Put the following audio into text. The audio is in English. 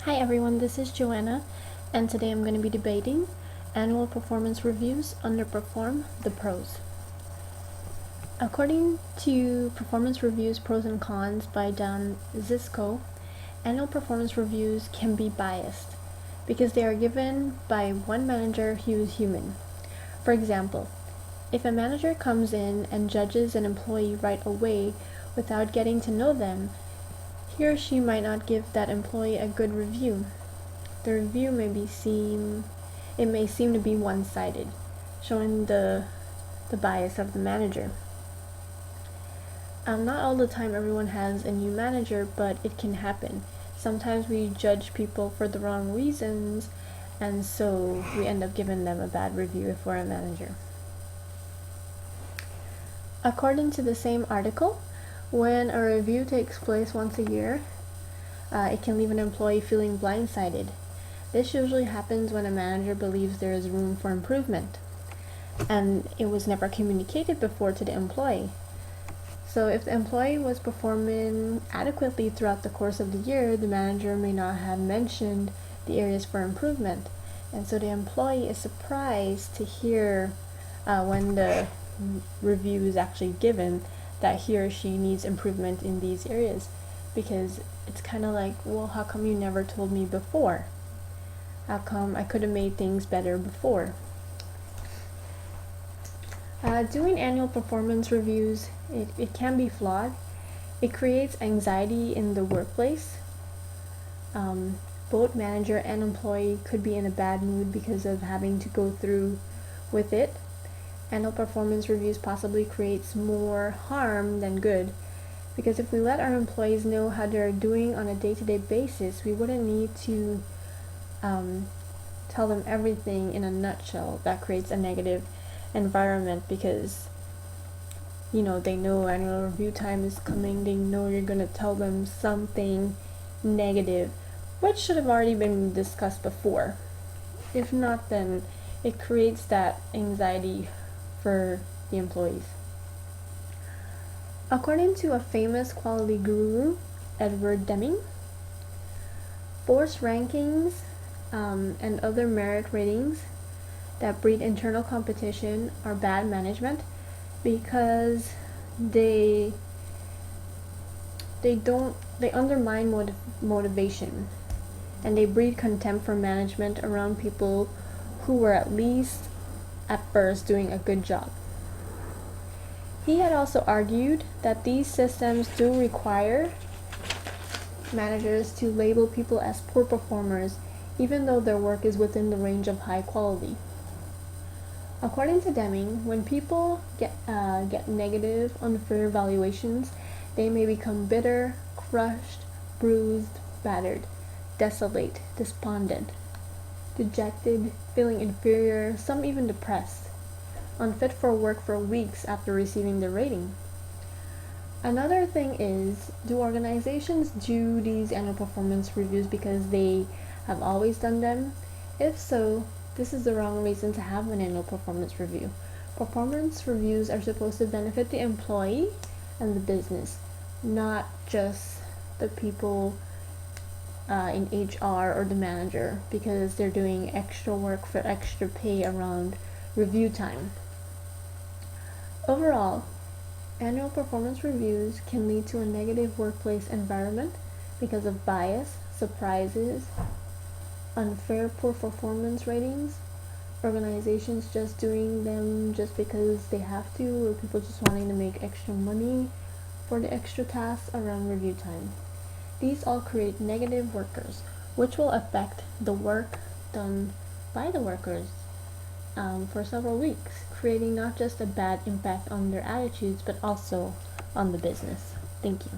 Hi everyone, this is Joanna, and today I'm going to be debating annual performance reviews, Underperform, the pros. According to Performance Reviews Pros and Cons by Dan Zisco, annual performance reviews can be biased because they are given by one manager who is human. For example, if a manager comes in and judges an employee right away without getting to know them, he or she might not give that employee a good review. The review may seem to be one-sided, showing the bias of the manager. Not all the time everyone has a new manager, but it can happen. Sometimes we judge people for the wrong reasons, and so we end up giving them a bad review if we're a manager. According to the same article, when a review takes place once a year, it can leave an employee feeling blindsided. This usually happens when a manager believes there is room for improvement, and it was never communicated before to the employee. So if the employee was performing adequately throughout the course of the year, the manager may not have mentioned the areas for improvement. And so the employee is surprised to hear when the review is actually given that he or she needs improvement in these areas, because it's kind of like, well, how come you never told me before? How come I could have made things better before? Doing annual performance reviews, it can be flawed. It creates anxiety in the workplace. Both manager and employee could be in a bad mood because of having to go through with it. Annual performance reviews possibly creates more harm than good, because if we let our employees know how they're doing on a day-to-day basis, we wouldn't need to tell them everything in a nutshell. That creates a negative environment because they know annual review time is coming. They know you're going to tell them something negative, which should have already been discussed before. If not, then it creates that anxiety for the employees. According to a famous quality guru, Edward Deming, forced rankings and other merit ratings that breed internal competition are bad management because they undermine motivation, and they breed contempt for management around people who were at least at first doing a good job. He had also argued that these systems do require managers to label people as poor performers even though their work is within the range of high quality. According to Deming, when people get negative, unfair evaluations, they may become bitter, crushed, bruised, battered, desolate, despondent, dejected, feeling inferior, some even depressed, unfit for work for weeks after receiving the rating. Another thing is, do organizations do these annual performance reviews because they have always done them? If so, this is the wrong reason to have an annual performance review. Performance reviews are supposed to benefit the employee and the business, not just the people in HR or the manager, because they're doing extra work for extra pay around review time. Overall, annual performance reviews can lead to a negative workplace environment because of bias, surprises, unfair poor performance ratings, organizations just doing them just because they have to, or people just wanting to make extra money for the extra tasks around review time. These all create negative workers, which will affect the work done by the workers for several weeks, creating not just a bad impact on their attitudes, but also on the business. Thank you.